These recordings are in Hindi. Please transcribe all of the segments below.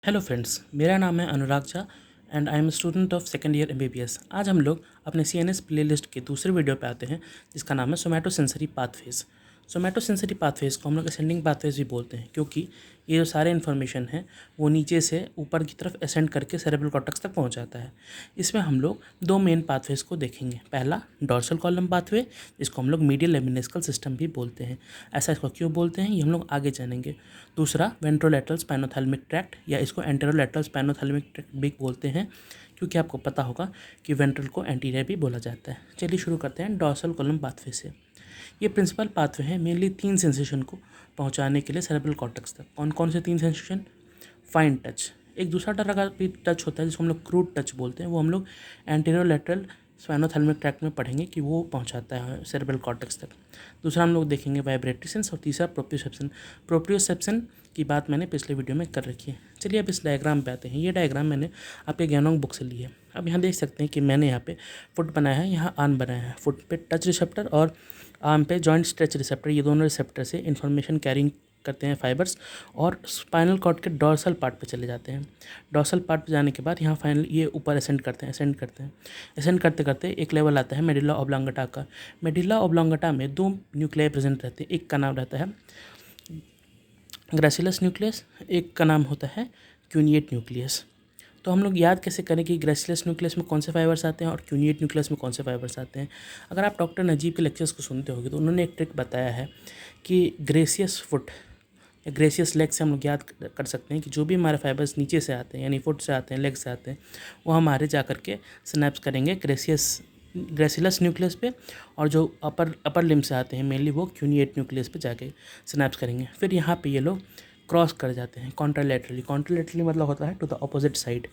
हेलो फ्रेंड्स, मेरा नाम है Anurag Jha and I am student of second year MBBS. आज हम लोग अपने सीएनएस प्लेलिस्ट के दूसरे वीडियो पे आते हैं जिसका नाम है सोमैटोसेंसरी पाथवेज। सोमैटोसेंसरी पाथवेज को हम लोग असेंडिंग पाथवेज भी बोलते हैं क्योंकि ये जो सारे इन्फॉर्मेशन है वो नीचे से ऊपर की तरफ असेंड करके सेरेब्रल कॉर्टेक्स तक पहुंच जाता है। इसमें हम लोग दो मेन पाथवेज को देखेंगे। पहला डॉर्सल कॉलम पाथवे, जिसको हम लोग मीडियल लेमिनिस्कल सिस्टम भी बोलते हैं। ऐसा इसको क्यों बोलते हैं ये हम लोग आगे जानेंगे। दूसरा वेंट्रोलैटरल स्पाइनोथैलेमिक ट्रैक्ट, या इसको एंटेरोलैटरल स्पाइनोथैलेमिक ट्रैक्ट भी बोलते हैं क्योंकि आपको पता होगा कि वेंट्रल को एंटीरियर भी बोला जाता है। चलिए शुरू करते हैं डॉर्सल कॉलम पाथवे से। ये प्रिंसिपल पाथवे है मेनली तीन सेंसेशन को पहुंचाने के लिए सेरेब्रल कॉर्टेक्स तक। कौन कौन से तीन सेंसेशन? फाइन टच, एक दूसरा तरह का भी टच होता है जिसको हम लोग क्रूड टच बोलते हैं, वो हम लोग एंटीरियर लैटरल स्पाइनोथैलेमिक ट्रैक्ट में पढ़ेंगे कि वो पहुंचाता है सेरेब्रल कॉर्टेक्स तक। दूसरा हम लोग देखेंगे वाइब्रेटरी सेंस, और तीसरा प्रोप्रियोसेप्शन। प्रोप्रियोसेप्शन की बात मैंने पिछले वीडियो में कर रखी है। चलिए अब इस डायग्राम पे आते हैं। ये डायग्राम मैंने आपके ज्ञानोंग बुक से ली है। अब यहाँ देख सकते हैं कि मैंने यहाँ पे फुट बनाया है, यहाँ आर्म बनाया है। फुट पे टच रिसेप्टर और आर्म पे जॉइंट स्ट्रेच रिसेप्टर, ये दोनों रिसेप्टर से इन्फॉर्मेशन कैरिंग करते हैं फाइबर्स, और स्पाइनल कॉर्ड के डॉर्सल पार्ट पे चले जाते हैं। डॉर्सल पार्ट पे जाने के बाद यहाँ फाइनल ये ऊपर असेंड करते हैं। असेंड करते करते एक लेवल आता है मेडुला ऑब्लोंगेटा का। मेडुला ऑब्लोंगेटा में दो न्यूक्लियाई प्रेजेंट रहते हैं। एक का नाम रहता है ग्रेसिलस न्यूक्लियस, एक का नाम होता है क्यूनिएट न्यूक्लियस। तो हम लोग याद कैसे करें कि ग्रेसिलस न्यूक्लियस में कौन से फाइबर्स आते हैं और क्यूनिएट न्यूक्लियस में कौन से फाइबर्स आते हैं। अगर आप डॉक्टर नजीब के लेक्चर्स को सुनते होंगे तो उन्होंने एक ट्रिक बताया है कि ग्रेसियस फुट या ग्रेसियस लेग से हम लोग याद कर सकते हैं कि जो भी हमारे फाइबर्स नीचे से आते हैं, यानी फुट से आते हैं, लेग से आते हैं, वो हमारे जा कर के सिनैप्स करेंगे ग्रेसिलस न्यूक्लियस पे, और जो अपर लिम्ब से आते हैं मेनली वो क्यूनिएट न्यूक्लियस पे जाके सिनैप्स करेंगे। फिर यहाँ पे ये लोग क्रॉस कर जाते हैं कॉन्ट्रालैटरली मतलब होता है टू द अपोजिट साइड।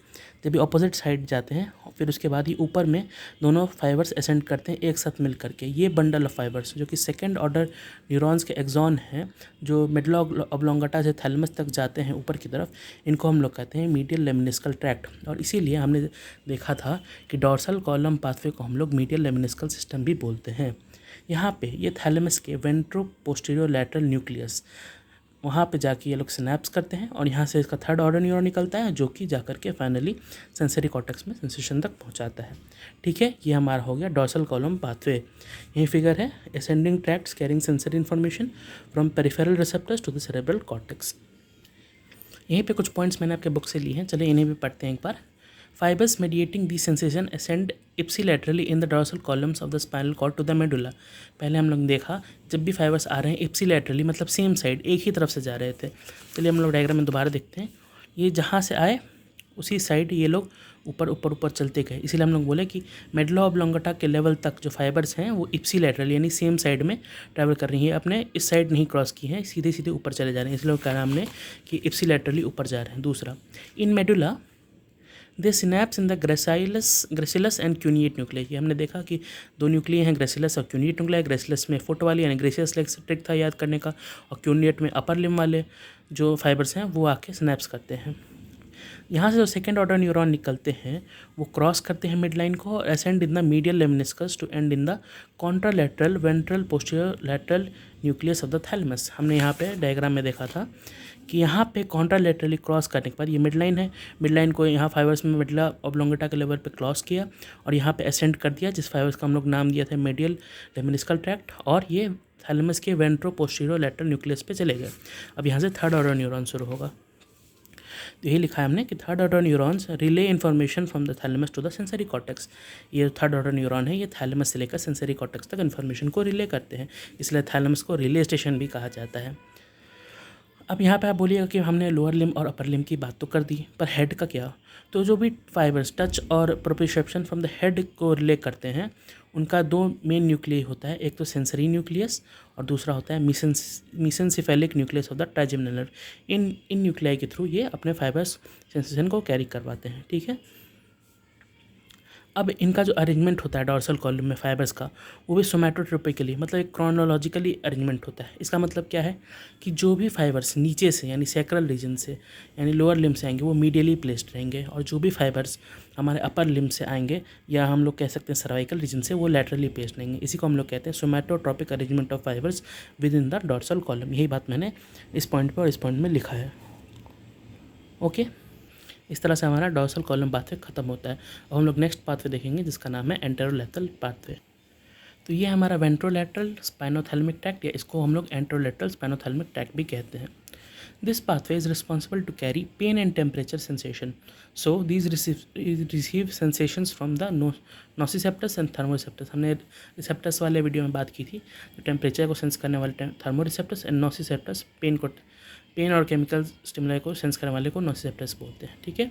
जब ये अपोजिट साइड जाते हैं फिर उसके बाद ही ऊपर में दोनों फाइबर्स असेंड करते हैं एक साथ मिल करके। ये बंडल ऑफ फाइबर्स जो कि सेकेंड ऑर्डर न्यूरॉन्स के एक्सॉन हैं, जो मिडला ऑब्लोंगेटा से थैलेमस तक जाते हैं ऊपर की तरफ, इनको हम लोग कहते हैं मीडियल लेमिनिस्कल ट्रैक्ट। और इसीलिए हमने देखा था कि डॉर्सल कॉलम पाथवे को हम लोग मीडियल लेमिनिस्कल सिस्टम भी बोलते हैं। यहाँ पे ये थैलेमस के वेंट्रो पोस्टीरियर लैटरल न्यूक्लियस, वहाँ पे जाके ये लोग सिनैप्स करते हैं और यहाँ से इसका थर्ड ऑर्डर न्यूरॉन निकलता है जो कि जाकर के फाइनली सेंसरी कॉर्टेक्स में सेंसेशन तक पहुँचाता है। ठीक है, ये हमारा हो गया डॉर्सल कॉलम पाथवे। यही फिगर है ascending tracts carrying sensory information from peripheral receptors to the cerebral cortex. यहीं पे कुछ पॉइंट्स मैंने आपके बुक से लिए हैं, चलिए इन्हें भी पढ़ते हैं एक बार। Fibers mediating the sensation ascend ipsilaterally in the dorsal columns of the spinal cord to the medulla। पहले हम लोग देखा जब भी फाइबर्स आ रहे हैं इप्सिलेटरली मतलब सेम साइड, एक ही तरफ से जा रहे थे। चलिए हम लोग डायग्राम में दोबारा देखते हैं। ये जहाँ से आए उसी साइड ये लोग ऊपर ऊपर ऊपर चलते गए, इसीलिए हम लोग बोले कि मेडुला ऑब्लोंगेटा के लेवल तक जो फाइबर्स हैं वो इप्सिलेटरल यानी सेम साइड में ट्रैवल कर रही हैं, अपने इस साइड नहीं क्रॉस की हैं, सीधे सीधे ऊपर चले जा रहे हैं, इसलिए कहा हमने कि इप्सिलेटरली ऊपर जा रहे हैं। दूसरा, in medulla they synapse in the gracilis and cuneate nuclei. ये हमने देखा कि दो न्यूक्लियाई हैं, ग्रेसिलस और क्यूनिएट न्यूक्लियाई। ग्रेसिलस में फुट वाली यानी ग्रेसियस लेग से ट्रिक था याद करने का, और क्यूनिएट में अपर लिम्ब वाले जो फाइबर्स हैं वो आके सिनैप्स करते हैं। यहाँ से जो सेकेंड ऑर्डर न्यूरॉन निकलते हैं वो क्रॉस करते हैं मिड लाइन को और ascend in the medial lemniscus to end in the contralateral ventral posterior lateral nucleus of the thalamus. हमने यहाँ पे डायग्राम में देखा था कि यहाँ पे कॉन्ट्रालैटरली क्रॉस करने के बाद ये मिड लाइन है, मिड लाइन को यहाँ फाइबर्स में मेडुला ऑब्लोंगेटा के लेवल पे क्रॉस किया और यहाँ पे असेंड कर दिया, जिस फाइबर्स का हम लोग नाम दिया था मीडियल लेमिनिस्कल ट्रैक्ट, और ये थैलेमस के वेंट्रो पोस्टीरियर लैटरल न्यूक्लियस पे चले गए। अब यहाँ से थर्ड ऑर्डर न्यूरॉन शुरू होगा। तो यही लिखा है हमने कि third order neurons relay information from the thalamus to the sensory cortex. ये थर्ड ऑर्डर न्यूरॉन है, ये थैलेमस से लेकर सेंसरी कॉर्टेक्स तक इन्फॉर्मेशन को रिले करते हैं, इसलिए थैलेमस को रिले स्टेशन भी कहा जाता है। अब यहाँ पे आप बोलिएगा कि हमने लोअर लिम्ब और अपर लिम्ब की बात तो कर दी, पर हेड का क्या? तो जो भी फाइबर्स टच और प्रोप्रियोसेप्शन फ्रॉम द हेड को रिले करते हैं उनका दो मेन न्यूक्लियाई होता है, एक तो सेंसरी न्यूक्लियस और दूसरा होता है mesencephalic nucleus of the trigeminal nerve. इन न्यूक्लियाई के थ्रू ये अपने फाइबर्स सेंसेशन को कैरी करवाते हैं। ठीक है, अब इनका जो अरेंजमेंट होता है डॉर्सल कॉलम में फाइबर्स का, वो भी सोमैटोट्रोपिकली मतलब एक क्रोनोलॉजिकली अरेंजमेंट होता है। इसका मतलब क्या है कि जो भी फाइबर्स नीचे से यानी सैक्रल रीजन से यानी लोअर लिम्ब से आएंगे वो मीडियली प्लेस्ड रहेंगे, और जो भी फाइबर्स हमारे अपर लिम्ब से आएंगे या हम लोग कह सकते हैं सर्वाइकल रीजन से, वो लैटरली प्लेस्ड रहेंगे। इसी को हम लोग कहते हैं somatotropic arrangement of fibres within the dorsal column. यही बात मैंने इस पॉइंट पर और इस पॉइंट में लिखा है। ओके, इस तरह से हमारा डॉर्सल कॉलम पाथवे खत्म होता है। अब हम लोग नेक्स्ट पाथवे देखेंगे जिसका नाम है एंटेरोलेटरल पाथवे। तो ये हमारा वेंट्रोलेटरल स्पाइनोथैलेमिक ट्रैक्ट, या इसको हम लोग एंटेरोलेटरल स्पाइनोथैलेमिक ट्रैक्ट भी कहते हैं। This pathway is responsible to carry pain and temperature sensation. So these receive sensations from the nociceptors and thermoreceptors. हमने रिसेप्टर्स वाले वीडियो में बात की थी, जो टेम्परेचर को सेंस करने वाले थर्मोरिसेप्टर्स एंड नोसिसेप्टर्स, पेन और केमिकल स्टिमुलाई को सेंस करने वाले को नोसिसेप्टर्स बोलते हैं। ठीक है,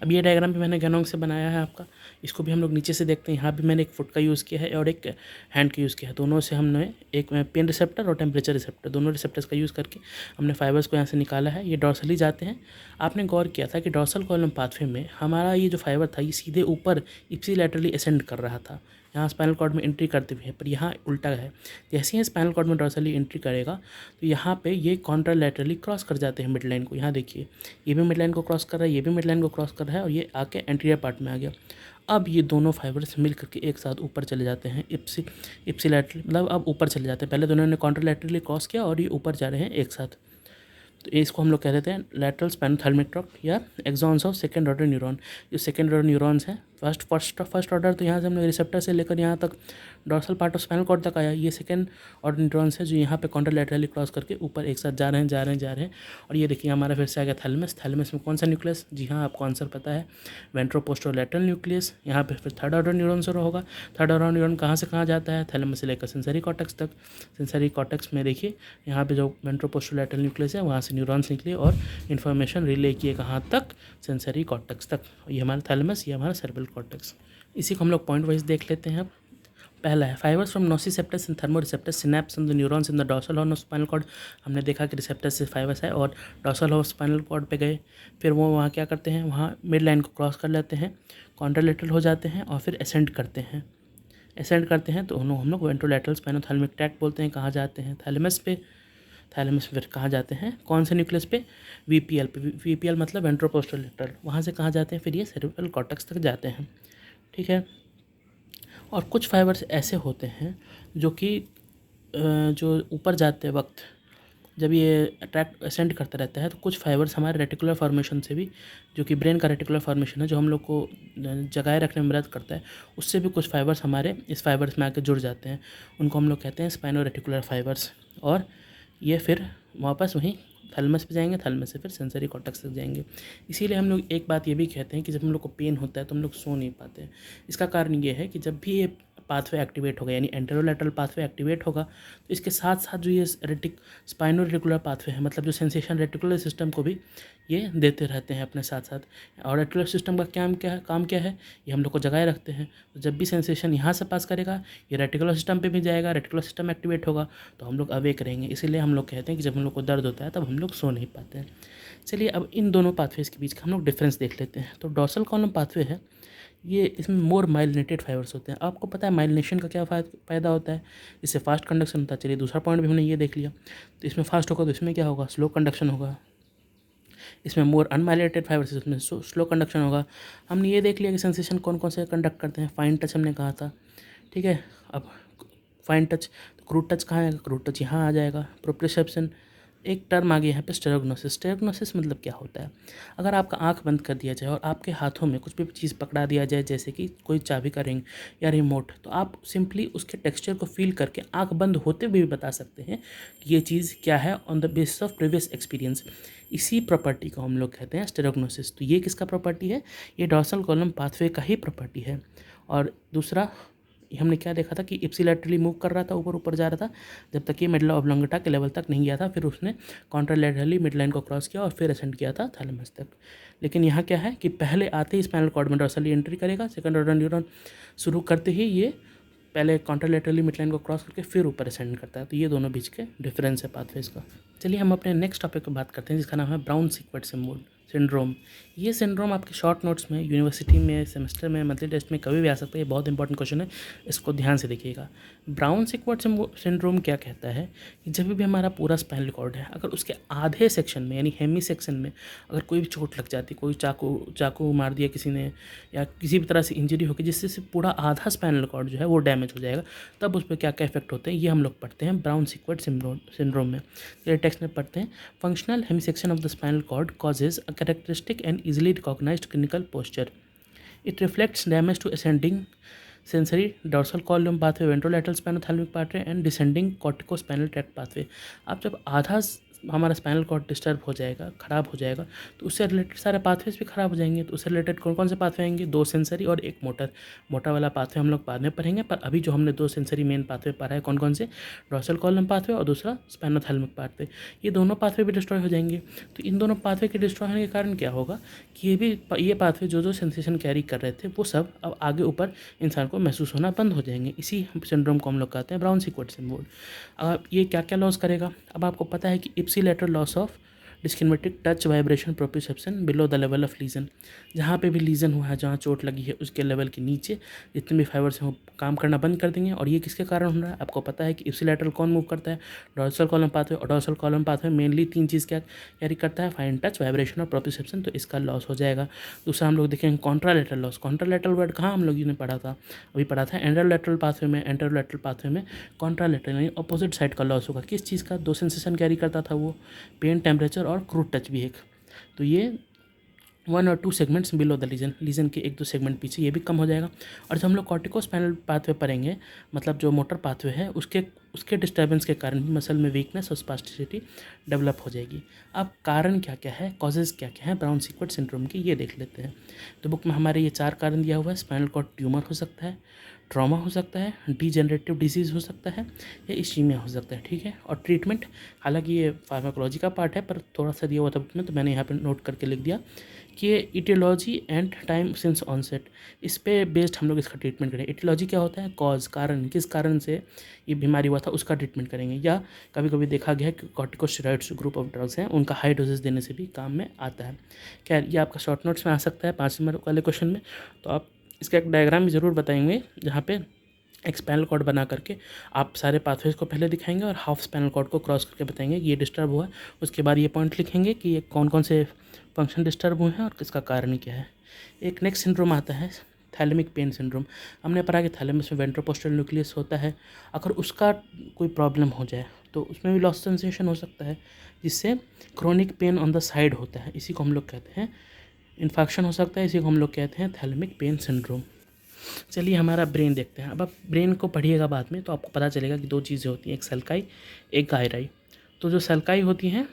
अब ये डायग्राम भी मैंने गैनोंग से बनाया है आपका, इसको भी हम लोग नीचे से देखते हैं। यहाँ भी मैंने एक फुट का यूज़ किया है और एक हैंड का यूज़ किया है। दोनों से हमने एक पेन रिसेप्टर और टेम्परेचर रिसेप्टर, दोनों रिसेप्टर्स का यूज़ करके हमने फाइबर्स को यहाँ से निकाला है। ये डॉर्सली जाते हैं। आपने गौर किया था कि डॉर्सल कॉलम पाथवे में हमारा ये जो फाइबर था ये सीधे ऊपर इप्सिलैटरली असेंड कर रहा था, यहाँ स्पाइनल कॉर्ड में एंट्री करते हुए, पर यहाँ उल्टा है। जैसे ही स्पाइनल कॉर्ड में डॉर्सली एंट्री करेगा तो यहाँ पे ये कॉन्ट्रालैटरली क्रॉस कर जाते हैं मिड लाइन को। यहाँ देखिए, ये भी मिड लाइन को क्रॉस कर रहा है, ये भी मिड लाइन को क्रॉस कर रहा है, और ये आके एंटीरियर पार्ट में आ गया। अब ये दोनों फाइबर्स मिल करके एक साथ ऊपर चले जाते हैं, इप्सिलैटरली, मतलब अब ऊपर चले जाते हैं। पहले दोनों ने कॉन्ट्रालैटरली क्रॉस किया और ये ऊपर जा रहे हैं एक साथ। तो इसको हम लोग कह देते हैं लैटरल स्पाइनोथैलेमिक ट्रैक्ट या axons of second order neuron. जो सेकेंड ऑर्डर न्यूरॉन्स हैं, फर्स्ट ऑर्डर तो यहाँ से हमने रिसेप्टर से लेकर यहाँ तक dorsal part of spinal cord तक आया। ये सेकेंड ऑर्डर न्यूरॉन्स है जो यहाँ पे कॉन्ट्रालैटरली क्रॉस करके ऊपर एक साथ जा रहे हैं। और ये देखिए हमारा फिर से आ गया थैलेमस। थैलेमस में कौन सा न्यूक्लियस, जी हाँ आपको आंसर पता है, वेंट्रोपोस्टरोलैटरल न्यूक्लियस। यहाँ पे फिर थर्ड ऑर्डर न्यूरॉन से होगा। थर्ड ऑर्डर न्यूरॉन कहाँ से कहाँ जाता है, थैलेमस से लेकर सेंसरी कॉर्टेक्स तक। सेंसरी कॉर्टेक्स में देखिए यहाँ पे जो वेंट्रोपोस्टरोलैटरल न्यूक्लियस है वहाँ से न्यूरॉन्स निकले और इन्फॉर्मेशन रिले किए कहाँ तक, सेंसरी कॉर्टेक्स तक। ये हमारा थैलेमस, ये हमारा सेरेब्रल कॉर्टेक्स। इसी को हम लोग पॉइंट वाइज देख लेते हैं। अब पहला है fibres from nociceptors and thermoreceptors synapse on the neurons in the dorsal horn of spinal cord. हमने देखा कि रिसेप्टर से फाइबर्स है और डॉर्सल हॉर्न स्पाइनल कॉर्ड पे गए, फिर वो वहाँ क्या करते हैं, वहाँ मिड लाइन को क्रॉस कर लेते हैं, कॉन्ट्रालैटरल हो जाते हैं और फिर असेंड करते हैं। तो हम लोग वेंट्रोलैटरल स्पाइनोथैलेमिक ट्रैक्ट बोलते हैं। कहाँ जाते हैं, थैलेमस पे। थैलेमस फिर कहाँ जाते हैं, कौन से न्यूक्लियस पे, वीपीएल पे। वीपीएल मतलब वेंट्रोपोस्टरोलैटरल। वहाँ से कहाँ जाते हैं, फिर ये सेरेब्रल कॉर्टेक्स तक जाते हैं। ठीक है, और कुछ फाइबर्स ऐसे होते हैं जो कि जो ऊपर जाते वक्त जब ये अट्रैक्ट असेंड करता रहता है, तो कुछ फाइबर्स हमारे रेटिकुलर फॉर्मेशन से भी, जो कि ब्रेन का रेटिकुलर फॉर्मेशन है जो हम लोग को जगाए रखने में मदद करता है, उससे भी कुछ फाइबर्स हमारे इस फाइबर्स में आके जुड़ जाते हैं। उनको हम लोग कहते हैं स्पाइनो रेटिकुलर फाइबर्स। और ये फिर वापस वहीं थैलेमस पे जाएंगे, थैलेमस से फिर सेंसरी कॉर्टेक्स तक जाएंगे। इसीलिए हम लोग एक बात ये भी कहते हैं कि जब हम लोग को पेन होता है तो हम लोग सो नहीं पाते हैं। इसका कारण ये है कि जब भी ये पाथवे एक्टिवेट होगा, यानी एंटेरोलैटरल पाथवे एक्टिवेट होगा, तो इसके साथ साथ जो ये स्पाइनो रेटिकुलर पाथवे है, मतलब जो सेंसेशन रेटिकुलर सिस्टम को भी ये देते रहते हैं अपने साथ साथ। और रेटिकुलर सिस्टम का काम क्या है, ये हम लोग को जगाए रखते हैं। तो जब भी सेंसेशन यहाँ से पास करेगा ये रेटिकुलर सिस्टम पे भी जाएगा, रेटिकुलर सिस्टम एक्टिवेट होगा तो हम लोग अवेक रहेंगे। इसीलिए हम लोग कहते हैं कि जब हम लोग को दर्द होता है तब हम लोग सो नहीं पाते हैं। चलिए अब इन दोनों पाथवेज के बीच का हम लोग डिफरेंस देख लेते हैं। तो डॉर्सल कॉलम पाथवे है, ये इसमें मोर माइलिनेटेड फाइबर्स होते हैं। आपको पता है माइलिनेशन का क्या फ़ायदा होता है, इससे फास्ट कंडक्शन होता है। चलिए दूसरा पॉइंट भी हमने ये देख लिया। तो इसमें फास्ट होगा तो इसमें क्या होगा, स्लो कंडक्शन होगा। इसमें मोर अनमाइलिनेटेड फाइबर्स, इसमें स्लो कंडक्शन होगा। हमने ये देख लिया कि सेंसेशन कौन कौन से कंडक्ट करते हैं। फाइन टच हमने कहा था, ठीक है। अब फाइन टच, तो क्रूड टच कहाँ आएगा, क्रूड टच यहाँ आ जाएगा। प्रोप्रियोसेप्शन, एक टर्म आ गया यहाँ पे स्टेरोग्नोसिस। स्टेरोग्नोसिस मतलब क्या होता है, अगर आपका आंख बंद कर दिया जाए और आपके हाथों में कुछ भी चीज़ पकड़ा दिया जाए, जैसे कि कोई चाबी का रिंग या रिमोट, तो आप सिंपली उसके टेक्सचर को फील करके आंख बंद होते हुए भी बता सकते हैं कि ये चीज़ क्या है on the basis of previous experience. इसी प्रॉपर्टी को हम लोग कहते हैं स्टेरोग्नोसिस। तो ये किसका प्रॉपर्टी है, ये डॉर्सल कॉलम पाथवे का ही प्रॉपर्टी है। और दूसरा हमने क्या देखा था कि इप्सिलैटरली मूव कर रहा था, ऊपर ऊपर जा रहा था, जब तक ये मिडल ऑब्लोंगेटा के लेवल तक नहीं गया था। फिर उसने कॉन्ट्रालैटरली मिड लाइन को क्रॉस किया और फिर असेंड किया था थैलेमस तक। लेकिन यहाँ क्या है कि पहले आते ही स्पाइनल कॉर्ड में डॉर्सली एंट्री करेगा, सेकंड ऑर्डर न्यूरॉन शुरू करते ही ये पहले कॉन्ट्रालैटरली मिड लाइन को क्रॉस करके फिर ऊपर असेंड करता है। तो ये दोनों बीच के डिफरेंस है पाथवेज का। चलिए हम अपने नेक्स्ट टॉपिक पर बात करते हैं जिसका नाम है ब्राउन सीक्वेट सिंड्रोम। ये सिंड्रोम आपके शॉर्ट नोट्स में, यूनिवर्सिटी में, सेमेस्टर में, मंथली टेस्ट में कभी भी आ सकता है। ये बहुत इंपॉर्टेंट क्वेश्चन है, इसको ध्यान से देखिएगा। ब्राउन सीक्वेट सिंड्रोम क्या कहता है कि जब भी हमारा पूरा स्पाइनल कॉर्ड है, अगर उसके आधे सेक्शन में यानी हेमी सेक्शन में अगर कोई भी चोट लग जाती, कोई चाकू मार दिया किसी ने, या किसी भी तरह से इंजरी होगी जिससे से पूरा आधा स्पाइनल कॉर्ड जो है वो डैमेज हो जाएगा, तब उस पर क्या क्या इफेक्ट होते हैं ये हम लोग पढ़ते हैं ब्राउन सीक्वेट सिंड्रोम में। ये टेक्स्ट में पढ़ते हैं, functional hemi section of the spinal cord causes a characteristic and easily recognized clinical posture. It reflects damage to ascending sensory dorsal column pathway, ventrolateral spinothalamic pathway and descending corticospinal tract pathway. अब जब आधा हमारा स्पाइनल कॉर्ड डिस्टर्ब हो जाएगा, ख़राब हो जाएगा, तो उससे रिलेटेड सारे पाथवेज भी ख़राब हो जाएंगे। तो उससे रिलेटेड कौन कौन से पाथवे आएंगे? 2 सेंसरी और 1 मोटर। मोटर वाला पाथवे हम लोग बाद में पढ़ेंगे, पर अभी जो हमने 2 सेंसरी मेन पाथवे पढ़ा है कौन कौन से? डॉर्सल कॉलम पाथवे और दूसरा स्पाइनोथैलेमिक पाथवे। ये दोनों पाथवे भी डिस्ट्रॉय हो जाएंगे। तो इन दोनों पाथवे के डिस्ट्रॉय होने के कारण क्या होगा कि ये पाथवे जो सेंसेशन कैरी कर रहे थे वो सब अब आगे ऊपर इंसान को महसूस होना बंद हो जाएंगे। इसी सिंड्रोम को हम लोग कहते हैं ब्राउन सीक्वेट सिंड्रोम। अब ये क्या क्या लॉस करेगा? अब आपको पता है कि ipsilateral loss of discriminative touch vibration proprioception below the level of lesion. जहाँ पे भी लीजन हुआ है, जहाँ चोट लगी है, उसके लेवल के नीचे जितने भी फाइबर्स हैं वो काम करना बंद कर देंगे। और ये किसके कारण हो रहा है? आपको पता है कि इप्सिलेटरल कौन मूव करता है? Dorsal column pathway. और डॉर्सल कॉलम पाथवे मेनली 3 चीज़ क्या कैरी करता है? फाइन टच, वाइब्रेशन और प्रोप्रियोसेप्शन। तो इसका लॉस हो जाएगा। दूसरा हम लोग देखेंगे कॉन्ट्रालेटरल लॉस। कॉन्ट्रालेटरल वर्ड कहाँ हम लोगों ने पढ़ा था? अभी पढ़ा था एंटेरोलेटरल पाथवे में। एंटेरोलेटरल पाथवे में कॉन्ट्रालेटरल यानी अपोजिट साइड का लॉस होगा। किस चीज़ का? 2 सेंसेशन कैरी करता था वो, पेन, टेम्परेचर और क्रूड टच भी एक। तो ये 1 और 2 सेगमेंट्स बिलो द लीजन के 1-2 सेगमेंट पीछे ये भी कम हो जाएगा। और जब हम लोग कॉर्टिकोस्पाइनल पाथवे पढ़ेंगे, मतलब जो मोटर पाथवे है उसके डिस्टर्बेंस के कारण भी मसल में वीकनेस और स्पास्टिसिटी डेवलप हो जाएगी। अब कारण क्या क्या है, कॉजेज़ क्या क्या है ब्राउन सीक्वेट सिंड्रोम की, ये देख लेते हैं। तो बुक में हमारे ये 4 कारण दिया हुआ है। स्पाइनल कॉर्ड ट्यूमर हो सकता है, ट्रॉमा हो सकता है, डीजेनरेटिव डिजीज़ हो सकता है या इश्कीमिया हो सकता है। ठीक है। और ट्रीटमेंट, हालांकि ये फार्माकोलॉजी का पार्ट है पर थोड़ा सा दिया हुआ था बुक में, तो मैंने यहाँ पे नोट करके लिख दिया कि etiology and time since onset, इस पे बेस्ड हम लोग इसका ट्रीटमेंट करें। इटियोलॉजी क्या होता है? कॉज, कारण, किस कारण से ये बीमारी हुआ था उसका ट्रीटमेंट करेंगे। या कभी कभी देखा गया है कि कॉर्टिकोस्टेरॉइड्स ग्रुप ऑफ ड्रग्स हैं, उनका हाई डोजेस देने से भी काम में आता है। खैर, ये आपका शॉर्ट नोट्स में आ सकता है 5 नंबर वाले क्वेश्चन में। तो आप इसका एक डायग्राम भी ज़रूर बताएंगे जहाँ पे एक स्पाइनल कॉर्ड बना करके आप सारे पाथवेज को पहले दिखाएंगे और हाफ स्पाइनल कॉर्ड को क्रॉस करके बताएंगे कि ये डिस्टर्ब हुआ है। उसके बाद ये पॉइंट लिखेंगे कि ये कौन कौन से फंक्शन डिस्टर्ब हुए हैं और किसका कारण क्या है। एक नेक्स्ट सिंड्रोम आता है थैलेमिक पेन सिंड्रोम। हमने पढ़ा कि थैलेमस में वेंट्रोपोस्टल न्यूक्लियस होता है। अगर उसका कोई प्रॉब्लम हो जाए तो उसमें भी लॉस सेंसेशन हो सकता है, जिससे chronic pain on the side होता है। इसी को हम लोग कहते हैं इन्फेक्शन हो सकता है। इसी को हम लोग कहते हैं थैलेमिक पेन सिंड्रोम। चलिए हमारा ब्रेन देखते हैं। अब आप ब्रेन को पढ़िएगा बाद में तो आपको पता चलेगा कि 2 चीज़ें होती हैं, एक सल्काई, एक गायराई। तो जो सल्काई होती हैं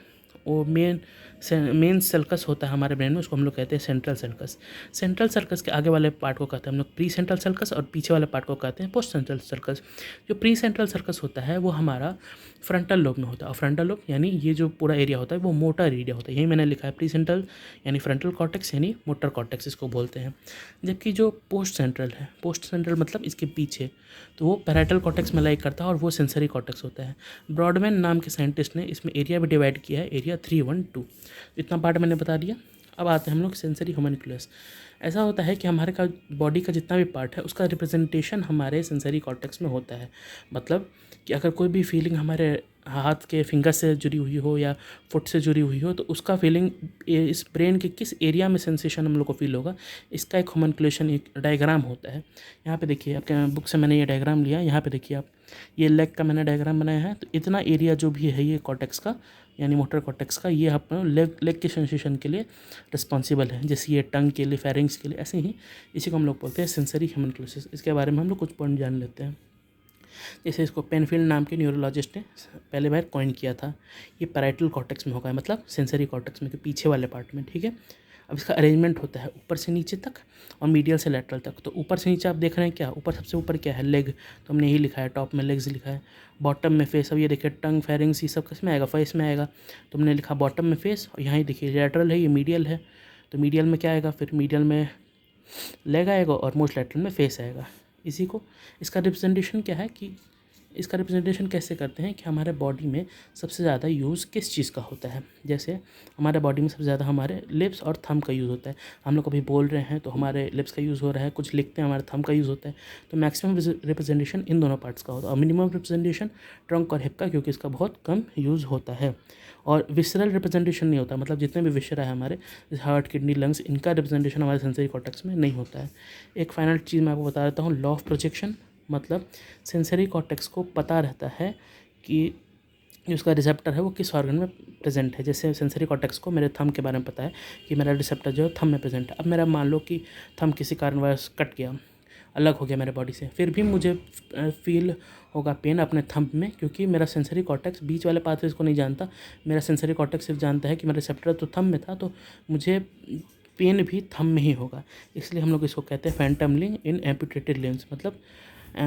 वो मेन सल्कस होता है हमारे ब्रेन में, उसको हम लोग कहते हैं सेंट्रल सल्कस। सेंट्रल सल्कस के आगे वाले पार्ट को कहते हैं हम लोग प्री सेंट्रल सल्कस और पीछे वाले पार्ट को कहते हैं पोस्ट सेंट्रल सल्कस। जो प्री सेंट्रल सल्कस होता है वो हमारा फ्रंटल लोब में होता है। और फ्रंटल लोब यानी ये जो पूरा एरिया होता है वो मोटर एरिया होता है। यही मैंने लिखा है प्री सेंट्रल यानी फ्रंटल कॉर्टेक्स यानी मोटर कॉर्टेक्स इसको बोलते हैं। जबकि जो पोस्ट सेंट्रल है, पोस्ट सेंट्रल मतलब इसके पीछे, तो वो पैराइटल कॉर्टेक्स में लाइक करता है और वो सेंसरी कॉर्टेक्स होता है। ब्रॉडमैन नाम के साइंटिस्ट ने इसमें एरिया भी डिवाइड किया है, एरिया 312। इतना पार्ट मैंने बता दिया। अब आते हैं हम लोग सेंसरी होम्यूनक्यूलस। ऐसा होता है कि हमारे का बॉडी का जितना भी पार्ट है उसका रिप्रेजेंटेशन हमारे सेंसरी कॉर्टेक्स में होता है। मतलब कि अगर कोई भी फीलिंग हमारे हाथ के फिंगर से जुड़ी हुई हो या फुट से जुड़ी हुई हो तो उसका फीलिंग इस ब्रेन के किस एरिया में सेंसेशन हम लोग को फील होगा, इसका एक होम्यूनक्यूलेशन, एक डायग्राम होता है। यहाँ पे देखिए, आपके बुक से मैंने ये डायग्राम लिया। यहाँ पे देखिए आप, ये लेग का मैंने डायग्राम बनाया है। तो इतना एरिया जो भी है ये कॉर्टेक्स का यानी मोटर कॉर्टेक्स का, ये आप लेग के सेंसेशन के लिए रिस्पॉन्सिबल है। जैसे ये टंग के लिए, फेरिंग्स के लिए, ऐसे ही इसी को हम लोग बोलते हैं सेंसरी होम्यूनक्यूलस। इसके बारे में हम लोग कुछ पॉइंट जान लेते हैं। जैसे इसको पेनफील्ड नाम के न्यूरोलॉजिस्ट ने पहले बार कॉइन किया था। ये पैराइटल कॉर्टेक्स में होगा, मतलब सेंसरी कॉर्टेक्स में के पीछे वाले पार्ट में। ठीक है। अब इसका अरेंजमेंट होता है ऊपर से नीचे तक और मीडियल से लैटरल तक। तो ऊपर से नीचे आप देख रहे हैं क्या, ऊपर सबसे ऊपर क्या है? लेग। तो हमने यही लिखा है, टॉप में लेग्स लिखा है। बॉटम में फेस। अब ये देखिए टंग, फेरिंग्स, ये सब किस में आएगा? फेस में आएगा। तो हमने लिखा बॉटम में फेस। और यहाँ ही देखिए लैटरल है, ये मीडियल है। तो मीडियल में क्या आएगा? फिर मीडियल में लेग आएगा और मोस्ट लैटरल में फेस आएगा। इसी को, इसका रिप्रेजेंटेशन क्या है कि इसका रिप्रेजेंटेशन कैसे करते हैं कि हमारे बॉडी में सबसे ज़्यादा यूज़ किस चीज़ का होता है। जैसे हमारे बॉडी में सबसे ज़्यादा हमारे लिप्स और थंब का यूज़ होता है। हम लोग कभी बोल रहे हैं तो हमारे लिप्स का यूज़ हो रहा है, कुछ लिखते हैं हमारे थंब का यूज़ होता है। तो मैक्सिमम रिप्रेजेंटेशन इन दोनों पार्ट्स का होता है और मिनिमम रिप्रेजेंटेशन ट्रंक और हिप का, क्योंकि इसका बहुत कम यूज़ होता है। और विसरल रिप्रेजेंटेशन नहीं होता, मतलब जितने भी विशरा है हमारे, हार्ट, किडनी, लंग्स, इनका रिप्रेजेंटेशन हमारे सेंसरी कॉर्टेक्स में नहीं होता है। एक फाइनल चीज़ मैं आपको बता देता हूँ, लॉ ऑफ प्रोजेक्शन। मतलब सेंसरी कॉर्टेक्स को पता रहता है कि जो उसका रिसेप्टर है वो किस ऑर्गन में प्रेजेंट है। जैसे सेंसरी कॉर्टेक्स को मेरे थंब के बारे में पता है कि मेरा रिसेप्टर जो है थंब में प्रेजेंट है। अब मेरा मान लो कि थंब किसी कारणवश कट गया, अलग हो गया मेरे बॉडी से, फिर भी मुझे फील होगा पेन अपने थंब में, क्योंकि मेरा सेंसरी कॉर्टेक्स बीच वाले पाथवेज को नहीं जानता। मेरा सेंसरी कॉर्टेक्स सिर्फ जानता है कि मेरा रिसेप्टर तो थंब में था, तो मुझे पेन भी थंब में ही होगा। इसलिए हम लोग इसको कहते हैं फैंटम लिंब इन एम्पुटेटेड लिम्स। मतलब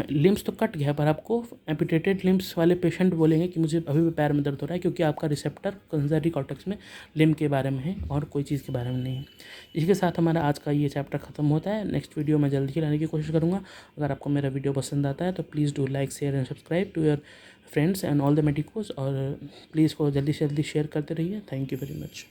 लिम्स तो कट गया पर आपको एम्पुटेटेड लिम्स वाले पेशेंट बोलेंगे कि मुझे अभी भी पैर में दर्द हो रहा है, क्योंकि आपका रिसेप्टर सेंसरी कॉर्टेक्स में लिम्ब के बारे में है और कोई चीज़ के बारे में नहीं है। इसके साथ हमारा आज का ये चैप्टर खत्म होता है। नेक्स्ट वीडियो मैं जल्दी ही लाने की कोशिश करूँगा। अगर आपको मेरा वीडियो पसंद आता है तो please do like, share and subscribe to your friends and all the medicos, और प्लीज़ को जल्दी से जल्दी शेयर करते रहिए। Thank you very much.